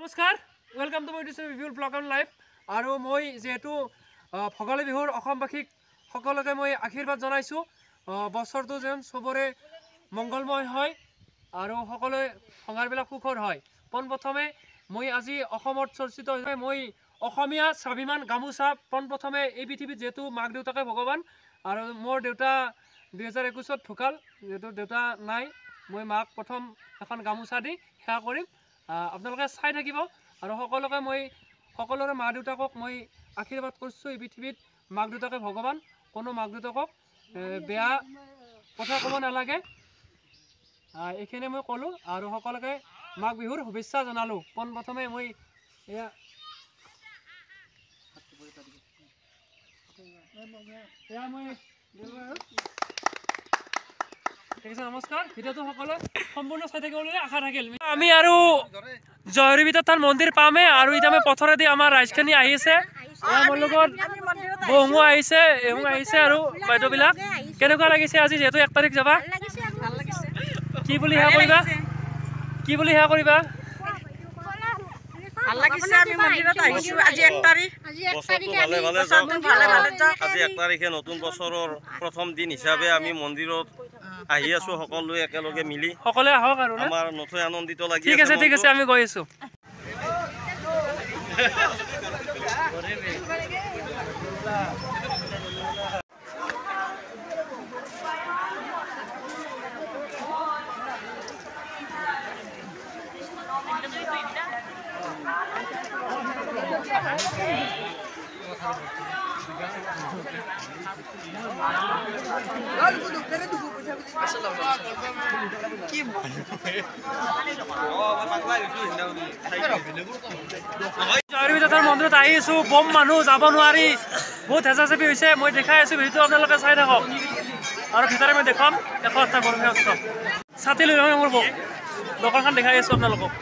নমস্কাৰ welcome to my review blog on live আৰু মই যেহেতু ভোগালী বিহুৰ অসমবাসীক সকলোকে মই আশীৰ্বাদ জনাইছোঁ বছৰটো যেন সবৰে মংগলময় হয় আৰু সকলোৱে সংসাৰবিলাক সুখৰ হয়। পোনপ্ৰথমে মই আজি অসমত চৰ্চিত হৈ মই অসমীয়া স্বাভিমান গামোচা পোনপ্ৰথমে এই পৃথিৱীত যেহেতু মাক দেউতাকে ভগৱান আৰু মোৰ দেউতা 2021 ঢুকাল, যেহেতু দেউতা নাই মই মাক প্ৰথম এখন গামোচা দি সেৱা কৰিম। আপোনালোকে চাই থাকিব আৰু সকলোকে মই সকলোৰে মা দেউতাকক মই আশীৰ্বাদ কৰিছোঁ। এই পৃথিৱীত মাক দেউতাকে ভগৱান, কোনো মাক দেউতাকক বেয়া কথা ক'ব নালাগে, এইখিনি মই ক'লোঁ আৰু সকলোকে মাঘ বিহুৰ শুভেচ্ছা জনালোঁ। পোনপ্ৰথমে মই ঠিক আছে, নমস্কাৰ। ভিডিঅ'টো সকলোৱে সম্পূৰ্ণ চাই থাকিবলৈ আশা থাকিল। আমি আৰু জয়হৰিবিতা থান মন্দিৰ পামে আৰু এতিয়া আমি পথৰেদি আমাৰ ৰাইজখিনি আহিছে, মোৰ লগত বহু আহিছে এহো আহিছে আৰু বাইদেউবিলাক। কেনেকুৱা লাগিছে আজি যিহেতু 1 তাৰিখ যাবা? কি বুলি সেৱা কৰিবা? কি বুলি সেৱা কৰিবা? ভাল লাগিছে, আমি মন্দিৰত আহিছোঁ। আজি 1 তাৰিখ, আজি 1 তাৰিখে নতুন বছৰৰ প্ৰথম দিন হিচাপে আমি মন্দিৰত আহি আছো সকলোৱে একেলগে মিলি। সকলোৱে আহক আৰু আমাৰ নথৈ আনন্দিত লাগি আছে। ঠিক আছে, আমি গৈ আছো। জয়হৰিবিতা থান মন্দিৰত আহিছো, বম মানুহ যাব নোৱাৰি, বহুত হেঁচা-চেপি হৈছে। মই দেখাই আছো, ভিডিঅ'টো আপোনালোকে চাই থাকক আৰু ভিতৰে মই দেখাম 108টা গৰমীয়া উৎসৱ। ছাতি লৈ মোৰ দোকানখন দেখাই আছো আপোনালোকক।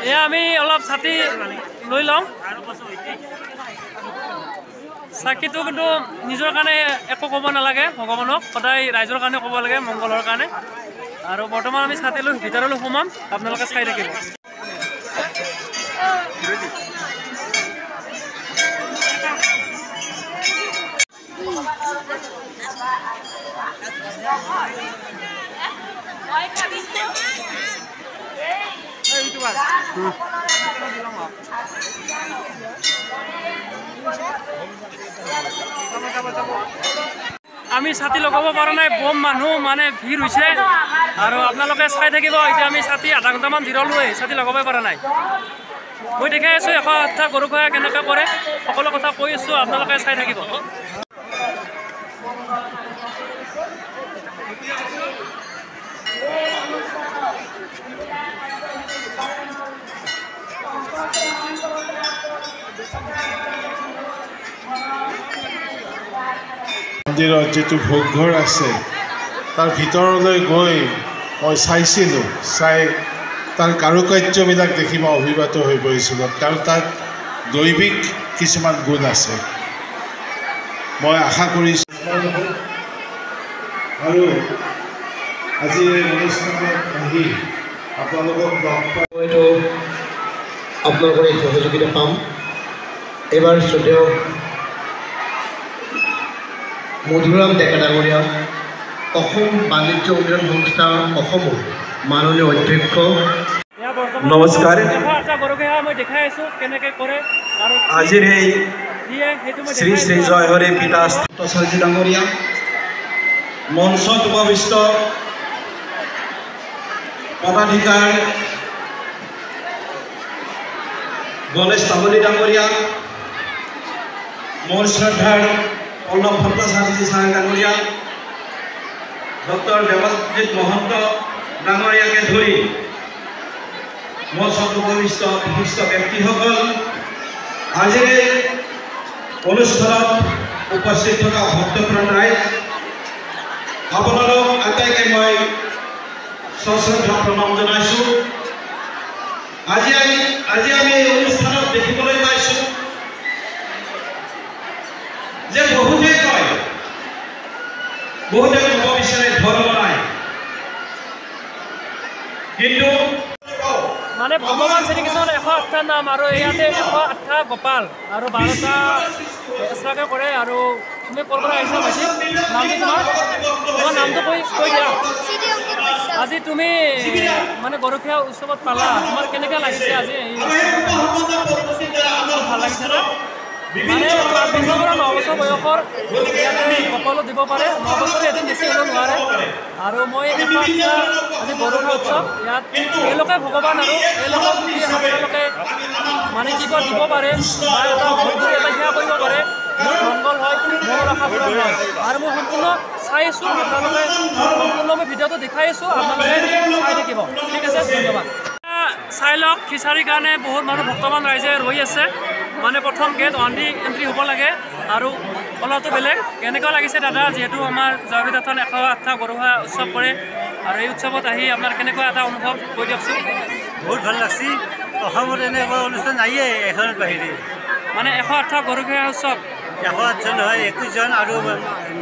এয়া আমি অলপ ছাতি লৈ লওঁ। চাকিটো কিন্তু নিজৰ কাৰণে একো ক'ব নালাগে, ভগৱানক সদায় ৰাইজৰ কাৰণে ক'ব লাগে, মংগলৰ কাৰণে। আৰু বৰ্তমান আমি ছাতি লৈ ভিতৰলৈ সোমাম, আপোনালোকে চাই থাকিব। আমি ছাতি লগাব পৰা নাই, বম মানুহ মানে ভিৰ হৈছে আৰু আপোনালোকে চাই থাকিব। এতিয়া আমি ছাতি আধা ঘণ্টামান জিৰলোৱে ছাতি লগাবই পৰা নাই। মই দেখাই আছোঁ 108টা গৰু খোৱা কেনেকৈ কৰে, সকলো কথা কৈ আছোঁ, আপোনালোকে চাই থাকিব। মন্দিৰত যিটো ভোগঘৰ আছে তাৰ ভিতৰলৈ গৈ মই চাইছিলোঁ, চাই তাৰ কাৰুকাৰ্যবিলাক দেখি মই অভিভূত হৈ পৰিছিলোঁ, কাৰণ তাত দৈবিক কিছুমান গুণ আছে। মই আশা কৰিছোঁ আৰু আজি এই অনুষ্ঠানত আহি আপোনালোকক লগ পাই হয়তো আপোনালোকৰ এই সহযোগিতা পাম। এইবাৰ শ্ৰদ্ধেয় মধুৰাম ডেকা ডাঙৰীয়া, অসম বাণিজ্য উন্নয়ন সংস্থা অসমৰ মাননীয় অধ্যক্ষ, নমস্কাৰ। আজিৰ এই শ্ৰী শ্ৰী জয়হৰি পিতা ভট্টাচাৰ্য ডাঙৰীয়া, মঞ্চত উপবিষ্ট পদাধিকাৰ গণেশ তামুলী ডাঙৰীয়া, মোৰ শ্ৰদ্ধাৰ পল্লৱ ভট্টাচাৰ্য ছাৰ ডাঙৰীয়া, ডক্টৰ দেৱজিৎ মহন্ত ডাঙৰীয়াকে ধৰি মঞ্চত উপবিষ্ট বিশিষ্ট ব্যক্তিসকল, আজিৰ এই অনুষ্ঠানত উপস্থিত থকা ভক্তপ্ৰাণ ৰাইজ, আপোনালোক আটাইকে মই সশ্ৰদ্ধা প্ৰণাম জনাইছোঁ। আজি আমি এই অনুষ্ঠানত দেখিবলৈ পাইছোঁ যে বহুতে কয় বহুতে ক'ব বিচাৰে ধৰ্ম অনুষ্ঠান নাম আৰু ইয়াতে 108টা গোপাল আৰু 12টা এক্সট্ৰাকে কৰে আৰু তুমি ক'ৰ পৰা আহিছা ভাইটি নামটো তোমাৰ নামটো কৈ দিয়া আজি তুমি মানে গৰখীয়া উৎসৱত পালা তোমাৰ কেনেকৈ লাগিছে আজি ভাল লাগিছে না মানে 5 বছৰৰ পৰা 9 বছৰ বয়সৰ ইয়াতে সকলো দিব পাৰে 9 বছৰে এদিন বেছি হ'ব নোৱাৰে আৰু মই আজি গৰখীয়া উৎসৱ ইয়াত এওঁলোকে ভগৱান আৰু এওঁলোকক যদি আপোনালোকে মানে কিবা দিব পাৰে বা এটা সেৱা কৰিব পাৰে মোৰ মংগল হয় মোৰ আশা পূৰণ হয় আৰু মই সম্পূৰ্ণ চাই আছোঁ আপোনালোকে সম্পূৰ্ণ মই ভিডিঅ'টো দেখাই আছোঁ আপোনালোকে চাই থাকিব ঠিক আছে ধন্যবাদ চাই লওক খিচাৰীৰ কাৰণে বহুত মানুহ ভক্তমান ৰাইজে ৰৈ আছে মানে প্ৰথম গেট এণ্ট্ৰি হ'ব লাগে আৰু কলহটো বেলেগ কেনেকুৱা লাগিছে দাদা যিহেতু আমাৰ জয়বিদ্যা থান 108টা গৰখীয়া উৎসৱ কৰে আৰু এই উৎসৱত আহি আপোনাৰ কেনেকুৱা এটা অনুভৱ কৈ দিয়কচোন বহুত ভাল লাগছে অসমত এনেকুৱা অনুষ্ঠান নাইয়ে এখনত বাহিৰে মানে 108টা গৰখীয়া উৎসৱ 108জন হয় 21জন আৰু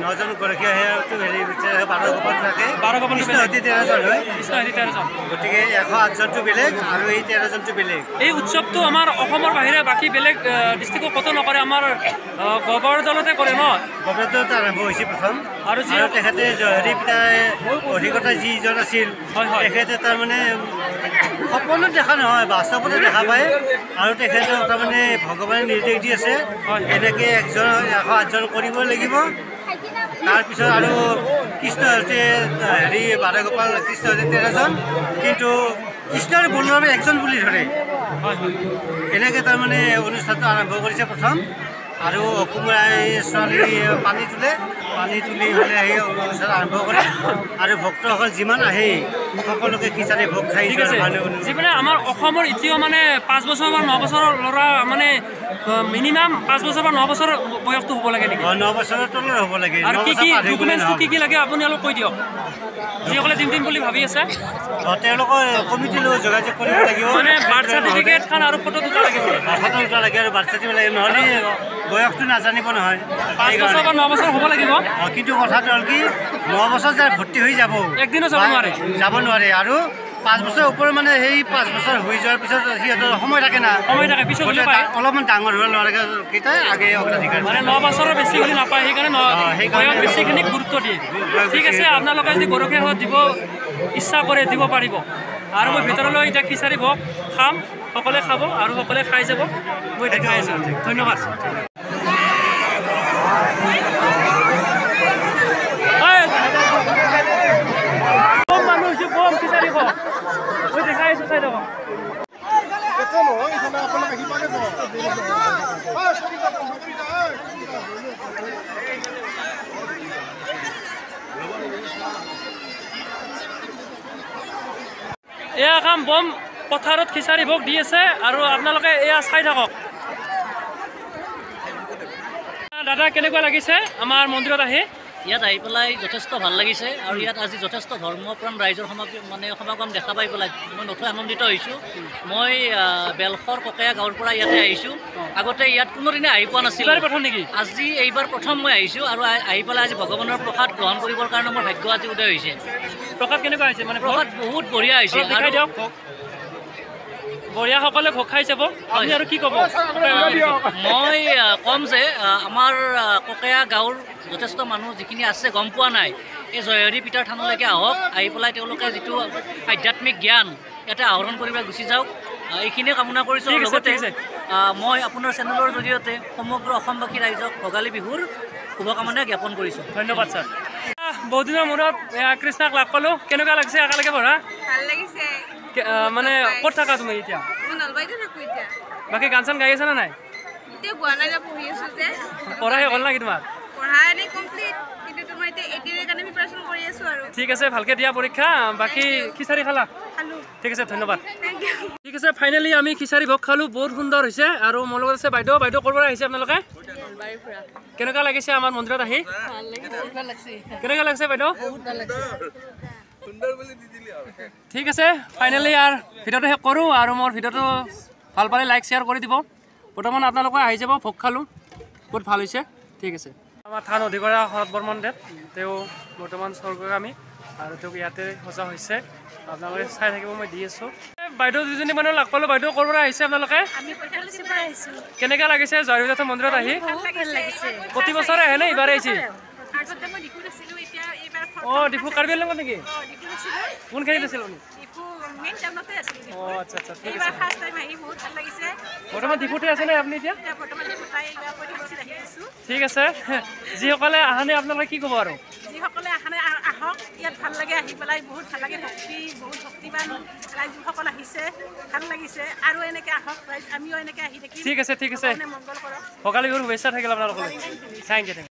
9জন গৰখীয়া সেয়াটো হেৰি 12 গোপাল থাকে 12 গোপাল কৃষ্ণ সতী 13জন হয় কৃষ্ণ সতী 13জন গতিকে 108জনটো বেলেগ আৰু এই 13জনটো বেলেগ এই উৎসৱটো আমাৰ অসমৰ বাহিৰে বাকী বেলেগ ডিষ্ট্ৰিক্টত কতো নকৰে আমাৰ গগৰদলতে কৰে ন গগৰদলত আৰম্ভ হৈছে প্ৰথম আৰু তেখেতে জয়হৰি পিতাই অধিকতা যিজন আছিল তেখেতে তাৰমানে সপোনত দেখা নহয় বাস্তৱতে দেখা পায় আৰু তেখেতক তাৰমানে ভগৱানে নিৰ্দেশ দি আছে এনেকৈ 108জন কৰিব লাগিব তাৰপিছত আৰু কৃষ্ণ হেৰি 12 গোপাল কৃষ্ণ 13জন কিন্তু কৃষ্ণৰ বলৰামে একজন বুলি ধৰে এনেকৈ তাৰমানে অনুষ্ঠানটো আৰম্ভ কৰিছে প্ৰথম আৰু কোমোৰাই ছোৱালী পানী তুলি হ'লে সেই অনুষ্ঠান আৰম্ভ কৰে আৰু ভক্তসকল যিমান আহে সকলোকে খিচাৰি ভোগ খাই যিমানে আমাৰ অসমৰ এতিয়াও মানে 5 বছৰ বা 9 বছৰৰ ল'ৰা মানে মিনিমাম 5 বছৰ বা 9 বছৰ বয়সটো হ'ব লাগে নেকি 9 বছৰৰ তলৰ হ'ব লাগে আৰু কি লাগে আপুনি অলপ কৈ দিয়ক যিসকলে দিম বুলি ভাবি আছে তেওঁলোকৰ কমিটিৰ লগত যোগাযোগ কৰিব লাগিব মানে বাৰ্থ চাৰ্টিফিকেট খান আৰু ফটো দুটা লাগিব ফটো দুটা লাগে আৰু বাৰ্থ চাৰ্টিফিকেট লাগে নহ'লে বয়সটো নাজানিব নহয় 5 বছৰ বা 9 বছৰ হ'ব লাগিব কিন্তু কথাটো হ'ল কি 9 বছৰ যাই ভৰ্তি হৈ যাব একদিনো যাব নোৱাৰে আৰু 5 বছৰ ওপৰত মানে সেই 5 বছৰ হৈ যোৱাৰ পিছত সিহঁতৰ সময় থাকে না পিছত অলপমান ডাঙৰ হোৱাৰ ল'ৰাকেইটাই আগে অগ্ৰাধিকাৰ মানে 9 বছৰৰ বেছি বুলি নাপায় সেইকাৰণে বেছিখিনি গুৰুত্ব দিয়ে ঠিক আছে আপোনালোকে যদি গৰখীয়া হোৱা দিব ইচ্ছা কৰে দিব পাৰিব আৰু মই ভিতৰলৈ এতিয়া খিচাৰি ভোগ খাম সকলোৱে খাব আৰু সকলোৱে খাই যাব মই দেখাই আছোঁ ধন্যবাদ মানুহ হৈছে বম খিচাৰি খাব মই দেখাই আছোঁ চাই যাব এয়া কাম বম পথাৰত খিচাৰি ভোগ দি আছে আৰু আপোনালোকে এয়া চাই থাকক দাদা কেনেকুৱা লাগিছে আমাৰ মন্দিৰত আহি ইয়াত আহি পেলাই যথেষ্ট ভাল লাগিছে আৰু ইয়াত আজি যথেষ্ট ধৰ্মপ্ৰাণ ৰাইজৰ সমাগম দেখা পাই পেলাই মই নথৈ আনন্দিত হৈছোঁ মই বেলখৰ ককীয়া গাঁৱৰ পৰা ইয়াতে আহিছোঁ আগতে ইয়াত কোনোদিনে আহি পোৱা নাছিল প্ৰথম নেকি আজি এইবাৰ প্ৰথম মই আহিছোঁ আৰু আহি পেলাই আজি ভগৱানৰ প্ৰসাদ গ্ৰহণ কৰিবৰ কাৰণে মোৰ ভাগ্য আজি উদয় হৈছে প্ৰসাদ কেনেকুৱা হৈছে মানে প্ৰসাদ বহুত বঢ়িয়া হৈছে বঢ়িয়া সকলে ভোগ খাই যাব আৰু কি ক'ব মই ক'ম যে আমাৰ ককীয়া গাঁৱৰ যথেষ্ট মানুহ যিখিনি আছে গম পোৱা নাই এই জয়হৰি পিতাৰ থানলৈকে আহক আহি পেলাই তেওঁলোকে যিটো আধ্যাত্মিক জ্ঞান ইয়াতে আহৰণ কৰি গুচি যাওক এইখিনিয়ে কামনা কৰিছোঁ লগতে মই আপোনাৰ চেনেলৰ জৰিয়তে সমগ্ৰ অসমবাসী ৰাইজক ভোগালী বিহুৰ শুভকামনা জ্ঞাপন কৰিছোঁ ধন্যবাদ ছাৰ বহুত দিনৰ মূৰত কৃষ্ণাক লাভ পালোঁ কেনেকুৱা লাগিছে একেলগে পঢ়া ভাল লাগিছে মানে ক'ত থাকা তুমি এতিয়া বাকী গান চান গাই আছা নে নাই পঢ়া শেষ হ'ল নেকি তোমাৰ ঠিক আছে ভালকৈ দিয়া পৰীক্ষা বাকী খিচাৰি খালা ঠিক আছে ধন্যবাদ ঠিক আছে ফাইনেলি আমি খিচাৰি ভোগ খালোঁ বহুত সুন্দৰ হৈছে আৰু মোৰ লগত আছে বাইদেউ ক'ৰ পৰা আহিছে আপোনালোকে কেনেকুৱা লাগিছে আমাৰ মন্দিৰত আহি কেনেকুৱা লাগিছে বাইদেউ ঠিক আছে ফাইনেলি আৰু ভিডিঅ'টো শেষ কৰোঁ আৰু মোৰ ভিডিঅ'টো ভাল পালে লাইক শ্বেয়াৰ কৰি দিব বৰ্তমান আপোনালোকে আহি যাব ভোগ খালোঁ বহুত ভাল হৈছে ঠিক আছে আমাৰ থান অধিকৰা শৰৎ বৰ্মন দেৱ তেওঁ বৰ্তমান স্বৰ্গগামী আৰু তেওঁক ইয়াতে সজা হৈছে আপোনালোকে চাই থাকিব মই দি আছোঁ বাইদেউ দুজনী মানুহ লগ পালোঁ। বাইদেউ ক'ৰ পৰা আহিছে আপোনালোকে? কেনেকৈ লাগিছে জয়দৌল মন্দিৰত আহি? প্ৰতি বছৰে আহে নে এইবাৰে আহিছে? অঁ ডিফু কাৰ্বি আংলঙত নেকি? কোনখিনিত আছিল আপুনি? অঁ আচ্ছা আচ্ছা ঠিক আছে। বৰ্তমান ডিফুতে আছেনে আপুনি এতিয়া? ঠিক আছে। যিসকলে অহা নাই আপোনালোকে কি ক'ব আৰু? যিসকলে আহক, ইয়াত ভাল লাগে আহি পেলাই, বহুত ভাল লাগে। বহুত শক্তিবান ৰাইজসকল আহিছে, ভাল লাগিছে। আৰু এনেকৈ আহক ৰাইজ, আমিও এনেকৈ আহি থাকিম। ঠিক আছে ঠিক আছে। মংগল কৰক। ভোগালী বিহুৰ শুভেচ্ছা থাকিল আপোনালোকলৈ। Thank U.